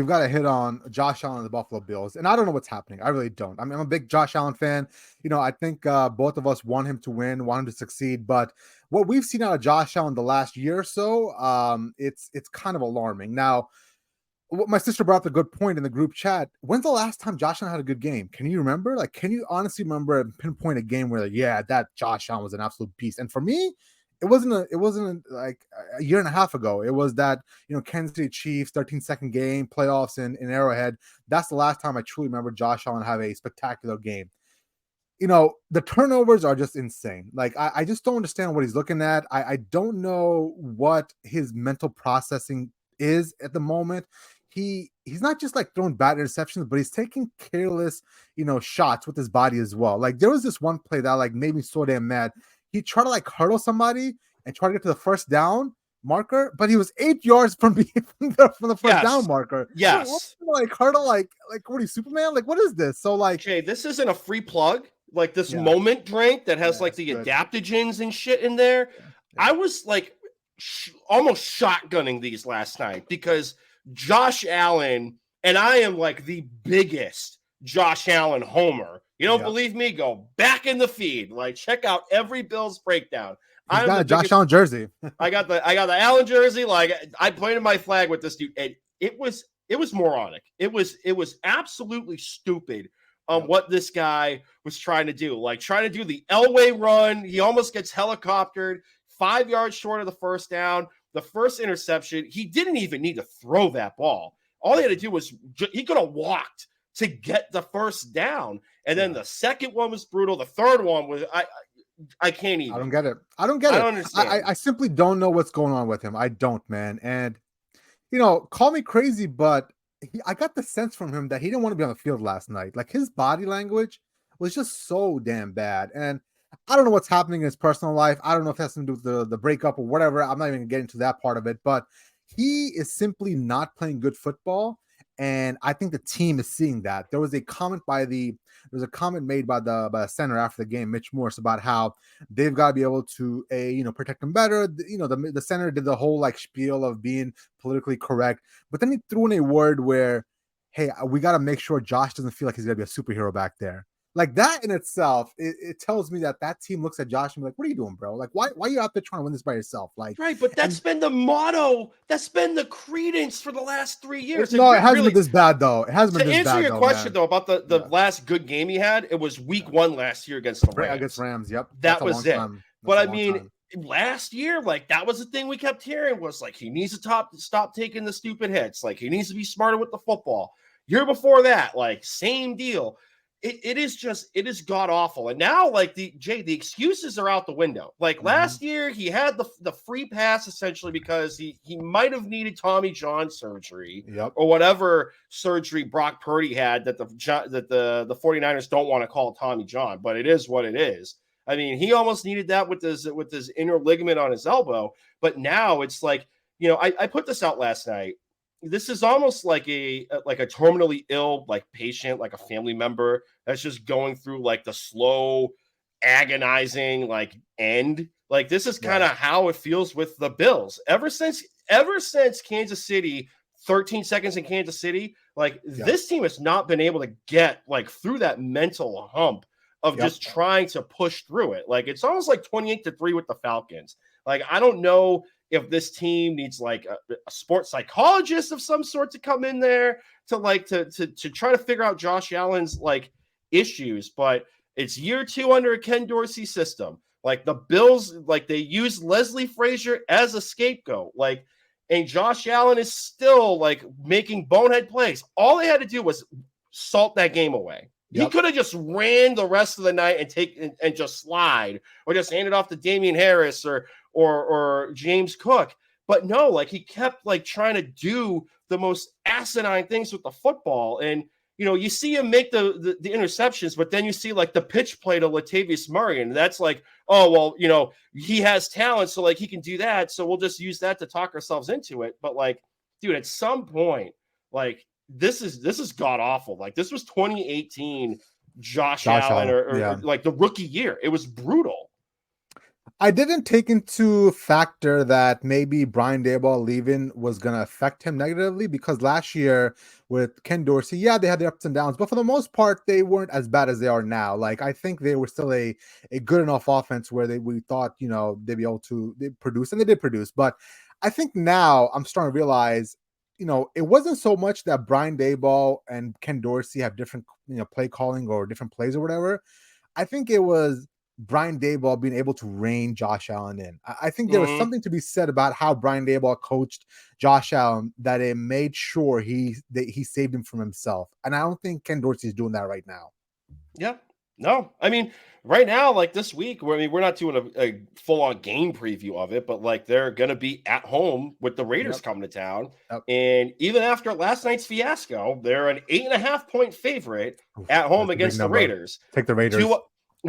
we've got to hit on Josh Allen and the Buffalo Bills, and I don't know what's happening. I really don't. I mean, I'm a big Josh Allen fan. I think both of us want him to win, want him to succeed. But what we've seen out of Josh Allen the last year or so, it's kind of alarming. Now, my sister brought up a good point in the group chat. When's the last time Josh Allen had a good game? Can you remember? Like, can you honestly remember and pinpoint a game where, like, yeah, that Josh Allen was an absolute beast? And for me, it wasn't like a year and a half ago. It was that, Kansas City Chiefs 13-second game playoffs in Arrowhead. That's the last time I truly remember Josh Allen have a spectacular game. The turnovers are just insane. Like, I just don't understand what he's looking at. I don't know what his mental processing is at the moment. He's not just like throwing bad interceptions, but he's taking careless, shots with his body as well. Like, there was this one play that like made me so damn mad. He tried to like hurdle somebody and try to get to the first down marker, but he was 8 yards from the first down marker. Yes. Like hurdle, like what are you, Superman? Like, what is this? So like, Jay, this isn't a free plug. Like this moment drink that has like the good adaptogens and shit in there. Yeah. I was like almost shotgunning these last night because Josh Allen, and I am like the biggest Josh Allen homer. You don't believe me? Go back in the feed. Like, check out every Bills breakdown. I got a Josh Allen jersey. I got the Allen jersey. Like, I planted my flag with this dude, and it was moronic. It was absolutely stupid what this guy was trying to do. Like, trying to do the Elway run. He almost gets helicoptered 5 yards short of the first down. The first interception, he didn't even need to throw that ball. All he had to do was he could have walked to get the first down. And then the second one was brutal. The third one was I can't even. I don't get it. I don't understand. I simply don't know what's going on with him. I don't, man. And call me crazy, but I got the sense from him that he didn't want to be on the field last night. Like, his body language was just so damn bad. And I don't know what's happening in his personal life. I don't know if that's something to do with the breakup or whatever. I'm not even getting into that part of it, but he is simply not playing good football. And I think the team is seeing that. There was a comment made by the center after the game, Mitch Morse, about how they've got to be able to protect him better. The center did the whole like spiel of being politically correct, but then he threw in a word where, hey, we got to make sure Josh doesn't feel like he's gonna be a superhero back there. Like, that in itself, it tells me that team looks at Josh and be like, what are you doing, bro? Like, why are you out there trying to win this by yourself? Like, right, but that's been the motto. That's been the credence for the last 3 years. No, it hasn't been this bad, though. It hasn't been this bad, to answer your question, though, about the last good game he had, it was week 1 last year against the Rams. Against Rams, yep. That was it. But, I mean, last year, like, that was the thing we kept hearing was, like, he needs to stop taking the stupid hits. Like, he needs to be smarter with the football. Year before that, like, same deal. It is god awful. And now, like, the excuses are out the window. Like, last year he had the free pass essentially because he might have needed Tommy John surgery or whatever surgery Brock Purdy had that the 49ers don't want to call Tommy John, but it is what it is. I mean, he almost needed that with his inner ligament on his elbow, but now it's like, I put this out last night. This is almost like a terminally ill, like, patient, like a family member that's just going through like the slow, agonizing, like, end. Like, this is kind of how it feels with the Bills. Ever since Kansas City, 13 seconds in Kansas City, like, this team has not been able to get like through that mental hump of just trying to push through it. Like, it's almost like 28-3 with the Falcons. Like, I don't know if this team needs like a sports psychologist of some sort to come in there to try to figure out Josh Allen's like issues, but it's year 2 under a Ken Dorsey system. Like, the Bills, like, they use Leslie Frazier as a scapegoat. Like, and Josh Allen is still like making bonehead plays. All they had to do was salt that game away. He could have just ran the rest of the night and just slide, or just hand it off to Damian Harris or James Cook. But no, like, he kept like trying to do the most asinine things with the football. And, you see him make the interceptions, but then you see like the pitch play to Latavius Murray. And that's like, oh, well, he has talent, so like he can do that. So we'll just use that to talk ourselves into it. But like, dude, at some point, like, this is god awful. Like, this was 2018 Josh Allen or like the rookie year. It was brutal. I didn't take into factor that maybe Brian Daboll leaving was going to affect him negatively because last year with Ken Dorsey, yeah, they had their ups and downs, but for the most part, they weren't as bad as they are now. Like I think they were still a good enough offense where we thought they'd be able to they produce, and they did produce. But I think now I'm starting to realize. It wasn't so much that Brian Daboll and Ken Dorsey have different, play calling or different plays or whatever. I think it was Brian Daboll being able to rein Josh Allen in. I think there was Mhm. something to be said about how Brian Daboll coached Josh Allen that it made sure he saved him from himself. And I don't think Ken Dorsey is doing that right now. Yeah. No, I mean, right now, like this week, we're not doing a full on game preview of it, but like they're going to be at home with the Raiders Yep. coming to town. Yep. And even after last night's fiasco, they're an 8.5 point favorite Oof, at home that's a big against the number. Raiders. Take the Raiders. Do,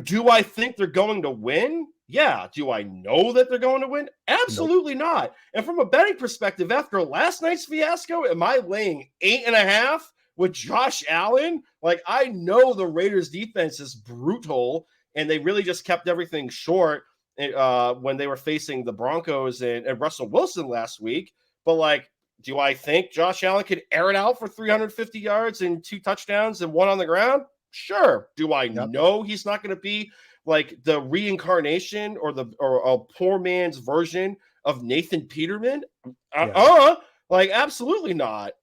do I think they're going to win? Yeah. Do I know that they're going to win? Nope. Absolutely not. And from a betting perspective, after last night's fiasco, am I laying 8.5 with Josh Allen? Like, I know the Raiders defense is brutal and they really just kept everything short when they were facing the Broncos and Russell Wilson last week. But like, do I think Josh Allen could air it out for 350 yards and 2 touchdowns and 1 on the ground? Sure. Do I Yep. know he's not going to be like the reincarnation or a poor man's version of Nathan Peterman? Yeah. Like, absolutely not.